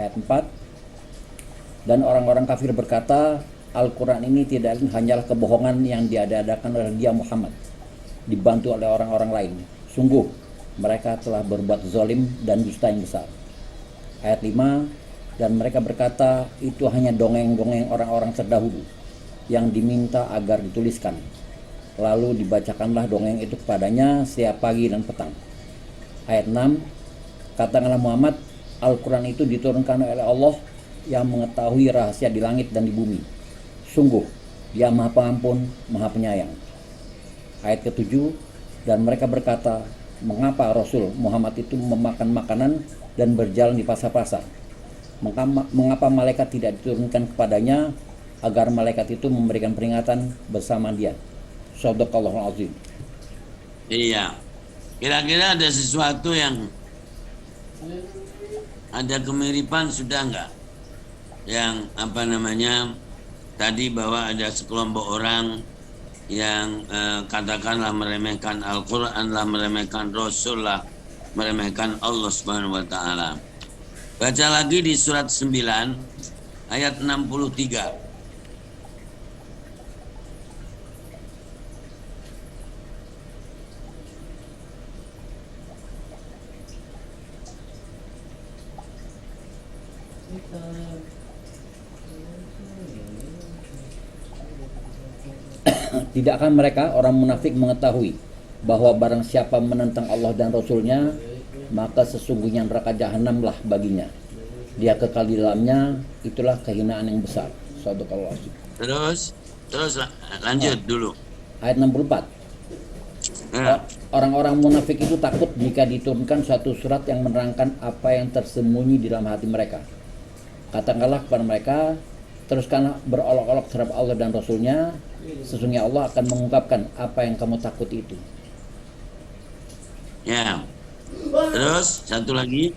Ayat 4, dan orang-orang kafir berkata, Al-Quran ini tidak hanyalah kebohongan yang diada-adakan oleh dia Muhammad, dibantu oleh orang-orang lain. Sungguh, mereka telah berbuat zalim dan dusta yang besar. Ayat 5, dan mereka berkata, itu hanya dongeng-dongeng orang-orang terdahulu yang diminta agar dituliskan. Lalu dibacakanlah dongeng itu kepadanya setiap pagi dan petang. Ayat 6, katakanlah Muhammad, Al-Quran itu diturunkan oleh Allah yang mengetahui rahasia di langit dan di bumi. Sungguh, dia Maha Pengampun, Maha Penyayang. Ayat ke-7, dan mereka berkata, mengapa Rasul Muhammad itu memakan makanan dan berjalan di pasar-pasar? Mengapa malaikat tidak diturunkan kepadanya agar malaikat itu memberikan peringatan bersama dia? Shadaqallahul azim. Iya. Kira-kira ada sesuatu yang ada kemiripan sudah enggak? Yang apa namanya tadi bahwa ada sekelompok orang yang katakanlah meremehkan Al-Quran lah, meremehkan Rasul lah, meremehkan Allah Subhanahu wa ta'ala. Baca lagi di surat 9 ayat 63. Tidakkah mereka orang munafik mengetahui bahwa barang siapa menentang Allah dan Rasulnya, maka sesungguhnya neraka jahanamlah baginya. Dia kekal di dalamnya, itulah kehinaan yang besar. Shadaqallahu azim. Terus lanjut dulu. Ayat 64. Orang-orang munafik itu takut jika diturunkan suatu surat yang menerangkan apa yang tersembunyi di dalam hati mereka. Katakanlah kepada mereka, teruskanlah berolok-olok terhadap Allah dan Rasulnya, sesungguhnya Allah akan mengungkapkan apa yang kamu takuti itu. Ya. Terus satu lagi.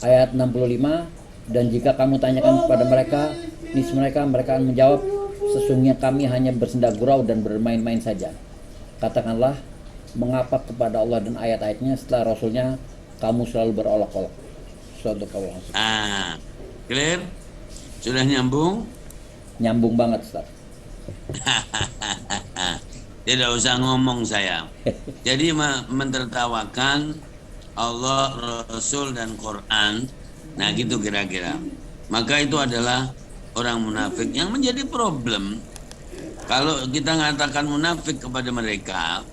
Ayat 65, dan jika kamu tanyakan kepada mereka, mereka akan menjawab, sesungguhnya kami hanya bersenda gurau dan bermain-main saja. Katakanlah, mengapa kepada Allah dan ayat-ayatnya setelah Rasulnya kamu selalu berolok-olok? Shadaqallahu azim. Clear? Sudah nyambung? Nyambung banget, Ustaz. Tidak usah ngomong saya. Jadi mentertawakan Allah, Rasul dan Quran. Nah gitu kira-kira. Maka itu adalah orang munafik yang menjadi problem. Kalau kita mengatakan munafik kepada mereka,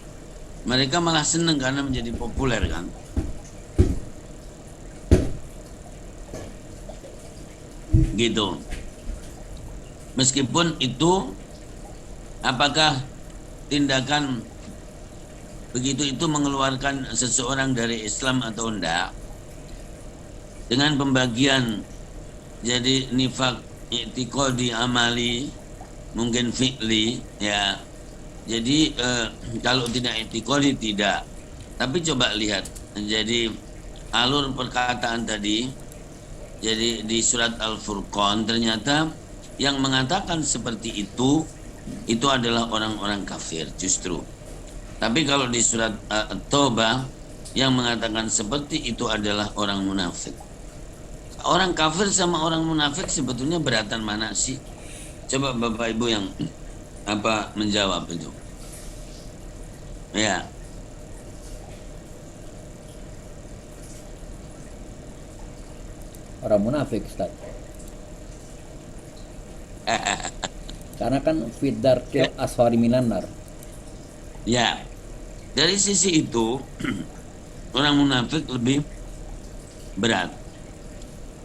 mereka malah senang karena menjadi populer kan. Gitu. Meskipun itu apakah tindakan begitu itu mengeluarkan seseorang dari Islam atau enggak, dengan pembagian jadi nifak i'tiqadi amali mungkin fi'li ya. Jadi kalau tidak i'tiqadi tidak. Tapi coba lihat, jadi alur perkataan tadi, jadi di surat Al-Furqan ternyata yang mengatakan seperti itu adalah orang-orang kafir justru. Tapi kalau di surat At-Taubah yang mengatakan seperti itu adalah orang munafik. Orang kafir sama orang munafik sebetulnya beratan mana sih? Coba Bapak Ibu yang menjawab itu. Ya. Orang munafik, Ustaz. Karena kan fidarkil asfari minan nar. Ya. Dari sisi itu orang munafik lebih berat.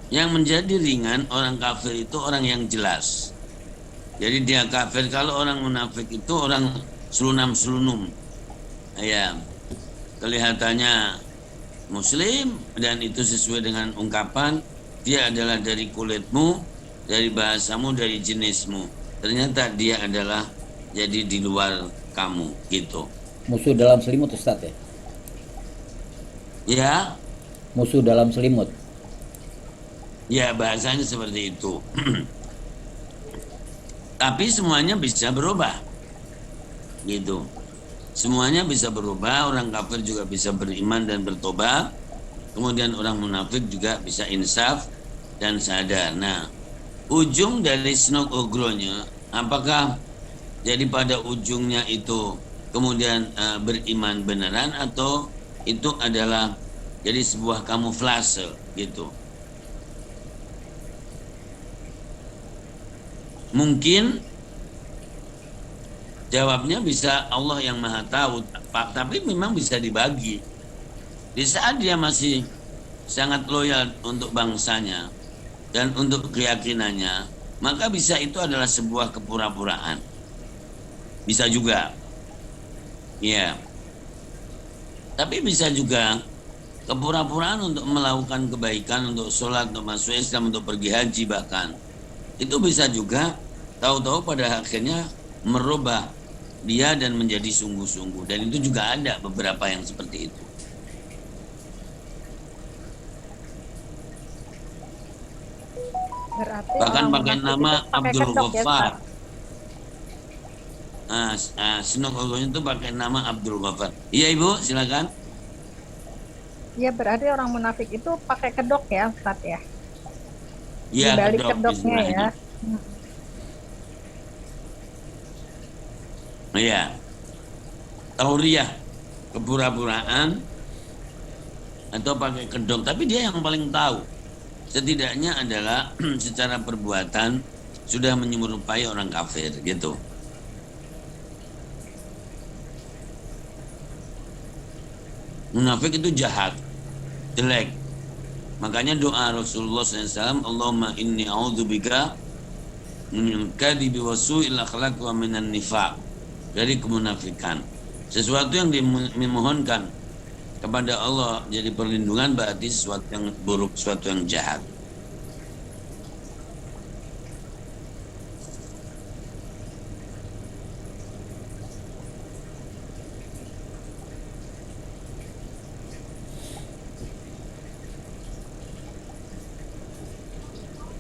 Yang menjadi ringan orang kafir itu orang yang jelas. Jadi dia kafir. Kalau orang munafik itu orang selunam-selunum. Ya. Kelihatannya muslim dan itu sesuai dengan ungkapan dia adalah dari kulitmu, dari bahasamu, dari jenismu. Ternyata dia adalah jadi di luar kamu gitu. Musuh dalam selimut, Ustaz ya? Ya. Musuh dalam selimut. Ya, bahasanya seperti itu. Tapi semuanya bisa berubah. Gitu. Semuanya bisa berubah, orang kafir juga bisa beriman dan bertobat. Kemudian orang munafik juga bisa insaf dan sadar. Nah, ujung dari Snok Ogronya, apakah jadi pada ujungnya itu kemudian beriman beneran atau itu adalah jadi sebuah kamuflase gitu. Mungkin jawabnya bisa Allah yang Maha Tahu, tapi memang bisa dibagi. Di saat dia masih sangat loyal untuk bangsanya dan untuk keyakinannya, maka bisa itu adalah sebuah kepura-puraan. Bisa juga. Ya. Tapi bisa juga kepura-puraan untuk melakukan kebaikan, untuk sholat, untuk masuk Islam, untuk pergi haji bahkan. Itu bisa juga tahu-tahu pada akhirnya merubah dia dan menjadi sungguh-sungguh. Dan itu juga ada beberapa yang seperti itu. Berarti Bahkan orang pakai munafik nama itu pakai Abdul kedok ya, Ghaffar. Ustaz? Snok itu pakai nama Abdul Ghaffar. Iya Ibu, silakan. Ya berarti orang munafik itu pakai kedok ya, Ustaz ya? Iya, Di balik kedok kedoknya istilahnya. ya. Iya. Tauriyah, kepura-puraan atau pakai kedok, tapi dia yang paling tahu. Setidaknya adalah secara perbuatan sudah menyerupai orang kafir gitu. Munafik itu jahat, jelek. Makanya doa Rasulullah SAW, Allahumma inni a'udzubika minal kadhibi wa su'il akhlaq wa minan nifaq, dari kemunafikan. Sesuatu yang dimohonkan kepada Allah jadi perlindungan berarti sesuatu yang buruk, sesuatu yang jahat.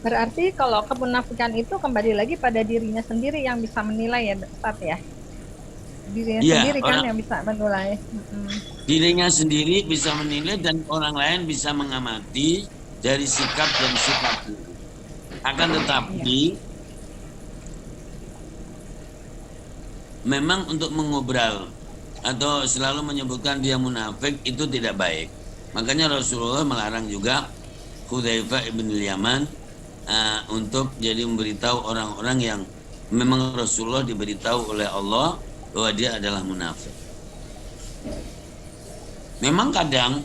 Berarti kalau kemunafikan itu kembali lagi pada dirinya sendiri yang bisa menilai ya, Ustaz ya? Dirinya Iya, sendiri kan yang bisa menilai. Dirinya sendiri bisa menilai dan orang lain bisa mengamati dari sikap dan sikapnya. Akan tetapi memang untuk mengobrol atau selalu menyebutkan dia munafik itu tidak baik. Makanya Rasulullah melarang juga Hudzaifah ibn Yaman untuk jadi memberitahu orang-orang yang memang Rasulullah diberitahu oleh Allah bahwa dia adalah munafik. Memang kadang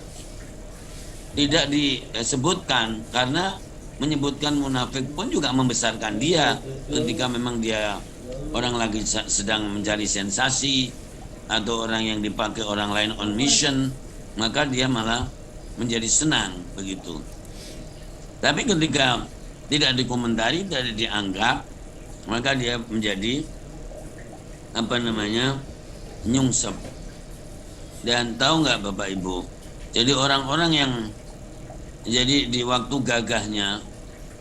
tidak disebutkan karena menyebutkan munafik pun juga membesarkan dia ketika memang dia orang lagi sedang mencari sensasi atau orang yang dipakai orang lain on mission, maka dia malah menjadi senang begitu. Tapi ketika tidak dikomentari, tidak dianggap, maka dia menjadi nyungsep. Dan tahu nggak Bapak Ibu, jadi orang-orang yang jadi di waktu gagahnya,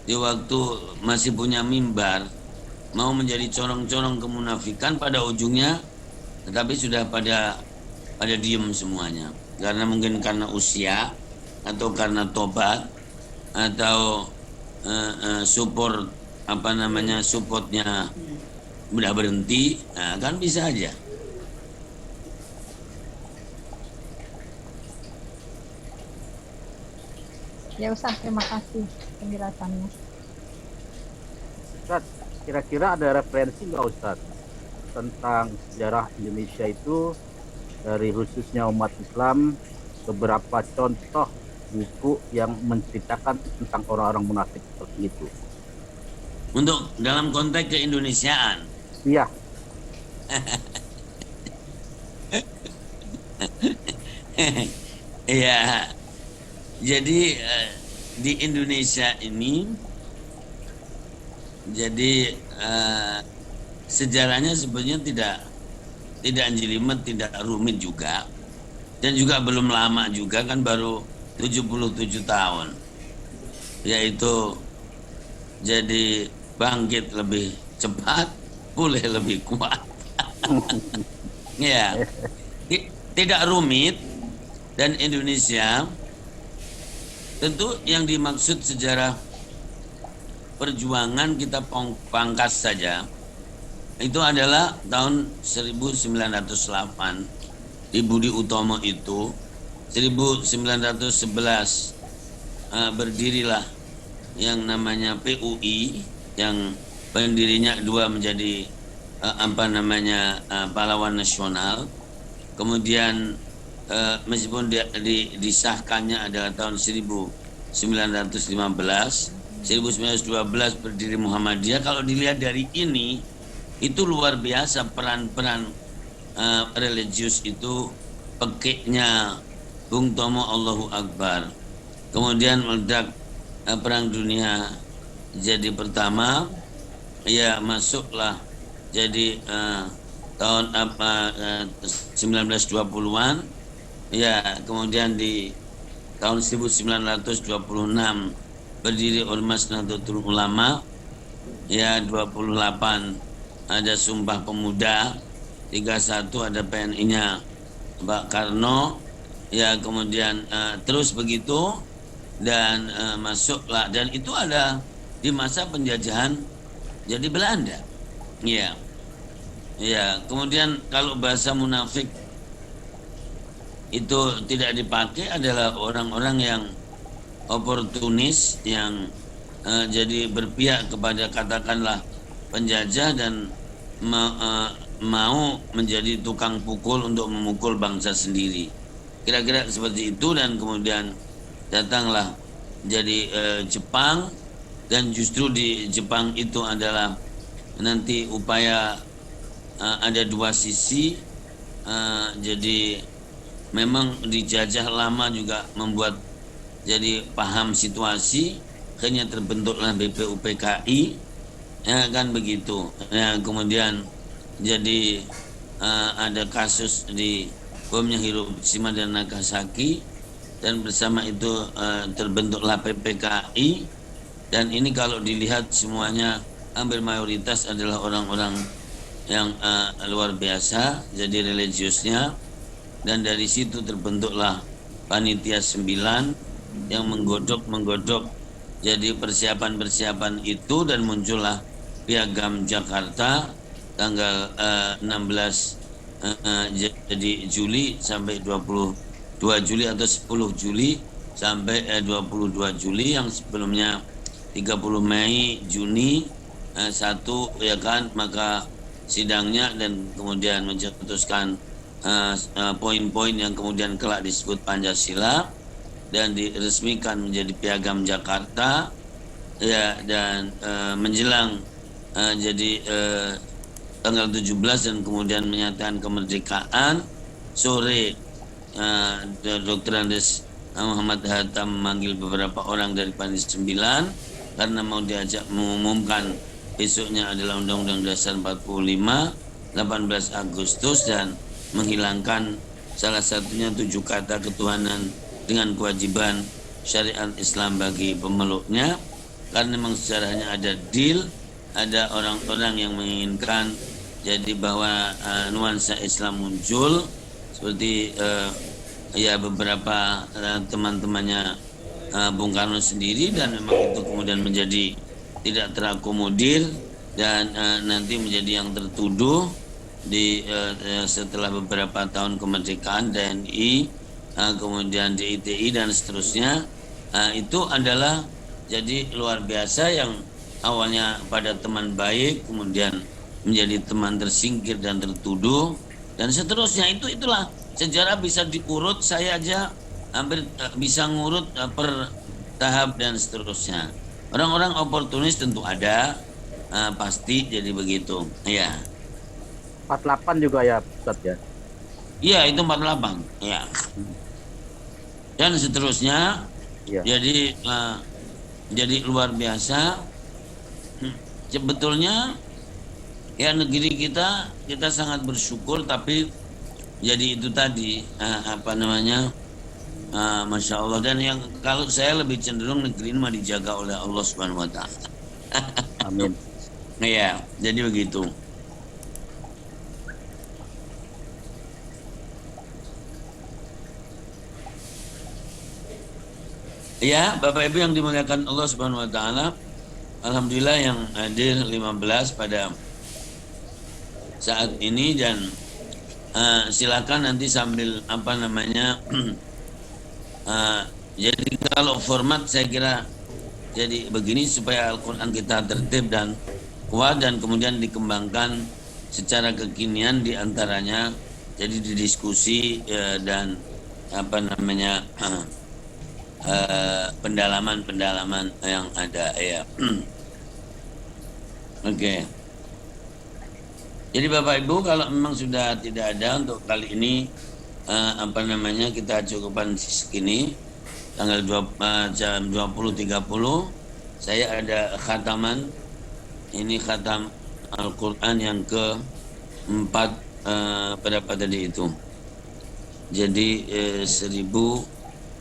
di waktu masih punya mimbar, mau menjadi corong-corong kemunafikan, pada ujungnya tetapi sudah pada diem semuanya, karena mungkin karena usia atau karena tobat atau supportnya udah berhenti, nah, kan bisa aja. Ya Ustaz, terima kasih penjelasannya. Ustaz, kira-kira ada referensi nggak Ustaz tentang sejarah Indonesia itu, dari khususnya umat Islam, beberapa contoh buku yang menceritakan tentang orang-orang munafik seperti itu? Untuk dalam konteks keindonesiaan. Iya. Ya, jadi di Indonesia ini, jadi sejarahnya sebenarnya tidak jelimet, tidak rumit juga, dan juga belum lama juga, kan baru 77 tahun, yaitu jadi bangkit lebih cepat, pulih lebih kuat. Ya, tidak rumit. Dan Indonesia tentu yang dimaksud sejarah perjuangan kita pangkas saja, itu adalah tahun 1908 di Budi Utomo itu. 1911 berdirilah yang namanya PUI, yang pendirinya dua menjadi pahlawan nasional. Kemudian meskipun disahkannya adalah tahun 1915, 1912 berdiri Muhammadiyah. Kalau dilihat dari ini, itu luar biasa peran-peran religius itu, pekiknya Bung Tomo, Allahu Akbar. Kemudian meledak Perang Dunia jadi pertama, ya masuklah jadi tahun 1920-an, ya kemudian di tahun 1926 berdiri Ormas Nahdlatul Ulama, ya 28 ada Sumpah Pemuda, 31 ada PNI-nya Pak Karno, ya kemudian terus begitu, dan masuklah, dan itu ada di masa penjajahan jadi Belanda, ya. Ya, kemudian kalau bahasa munafik itu tidak dipakai adalah orang-orang yang oportunis, yang jadi berpihak kepada katakanlah penjajah dan mau menjadi tukang pukul untuk memukul bangsa sendiri. Kira-kira seperti itu. Dan kemudian datanglah jadi Jepang, dan justru di Jepang itu adalah nanti upaya ada dua sisi, jadi memang dijajah lama juga membuat jadi paham situasi, akhirnya terbentuklah BPUPKI, ya kan begitu. Ya, kemudian jadi ada kasus di bomnya Hiroshima dan Nagasaki, dan bersama itu terbentuklah PPKI. Dan ini kalau dilihat semuanya hampir mayoritas adalah orang-orang yang luar biasa, jadi religiusnya. Dan dari situ terbentuklah Panitia 9 yang menggodok jadi persiapan itu, dan muncullah Piagam Jakarta tanggal 16 jadi Juli sampai 22 Juli atau 10 Juli sampai 22 Juli, yang sebelumnya 30 Mei Juni 1, ya kan, maka sidangnya, dan kemudian mencetuskan poin-poin yang kemudian kelak disebut Pancasila, dan diresmikan menjadi Piagam Jakarta, ya. Dan menjelang jadi tanggal 17 dan kemudian menyatakan kemerdekaan. Sore Dr. Andes Muhammad Hatta memanggil beberapa orang dari Panitia 9 karena mau diajak mengumumkan besoknya adalah Undang-Undang Dasar 45 18 Agustus dan menghilangkan salah satunya 7 kata ketuhanan dengan kewajiban syariat Islam bagi pemeluknya, karena memang sejarahnya ada deal, ada orang-orang yang menginginkan jadi bahwa nuansa Islam muncul seperti ya beberapa teman-temannya Bung Karno sendiri, dan memang itu kemudian menjadi tidak terakomodir dan nanti menjadi yang tertuduh di setelah beberapa tahun kemerdekaan TNI, kemudian DITI dan seterusnya. Itu adalah jadi luar biasa, yang awalnya pada teman baik kemudian menjadi teman tersingkir dan tertuduh dan seterusnya. Itulah sejarah bisa diurut, saya aja hampir bisa ngurut per tahap dan seterusnya. Orang-orang oportunis tentu ada, pasti jadi begitu. Ya. 48 juga ya Ustaz ya. Iya, itu 48. Ya. Dan seterusnya. Ya. Jadi luar biasa. Sebetulnya ya negeri kita sangat bersyukur, tapi jadi itu tadi Masya Allah. Dan yang kalau saya lebih cenderung negeri ini mah dijaga oleh Allah Subhanahu Wa Taala. Amin. Ya, jadi begitu. Ya, Bapak Ibu yang dimuliakan Allah Subhanahu Wa Taala, alhamdulillah yang hadir 15 pada saat ini, dan silakan nanti sambil jadi kalau format saya kira jadi begini supaya Al-Quran kita tertib dan kuat, dan kemudian dikembangkan secara kekinian diantaranya jadi didiskusi dan pendalaman yang ada ya. Oke. Jadi Bapak Ibu, kalau memang sudah tidak ada untuk kali ini kita cukupkan segini. Tanggal jam 20.30 saya ada khataman. Ini khatam Al-Quran yang ke-4 berapa tadi itu. Jadi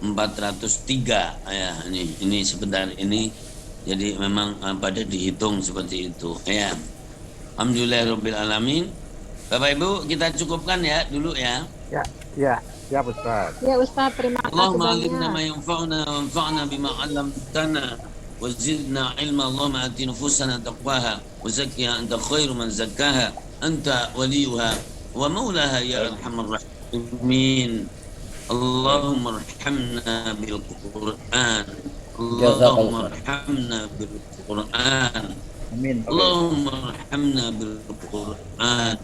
1403 ya, ini sebentar ini. Jadi memang pada dihitung seperti itu ya. Alhamdulillahirabbil alamin. Bapak Ibu, kita cukupkan ya dulu ya. Ya Ustaz. Ya Ustaz, terima kasih Allahumma banyak. alimna ma yanfa'una wanfa'na bima 'allamtana wa zidna ilma. Allahumma ati nufusana taqwaha wa zakkiha anta khairu man zakkaha anta waliyuha wa maulaha ya arhamar rahimin. Allahumma arhamna bil Qur'an. Allahumma arhamna bil Qur'an. Amin. Allahumma arhamna bil Qur'an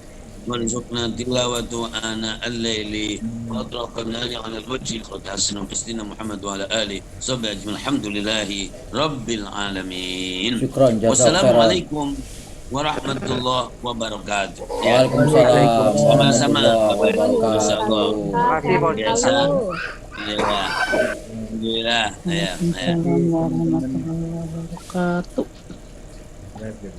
warzuqna tilawatu ana al-laili wa atrafna ala al-wajhi al-hasan wa bismillah Muhammad wa ala ali sabbi ajmal. Alhamdulillahi rabbil alamin. Syukran, Wassalamualaikum warahmatullahi wabarakatuh. Waalaikumsalam. Sama-sama Bapak Ibu, masyaallah. Terima kasih Pak Ustaz. Alhamdulillah. Alhamdulillah. Ya. Waalaikumsalam warahmatullahi wabarakatuh. Baik.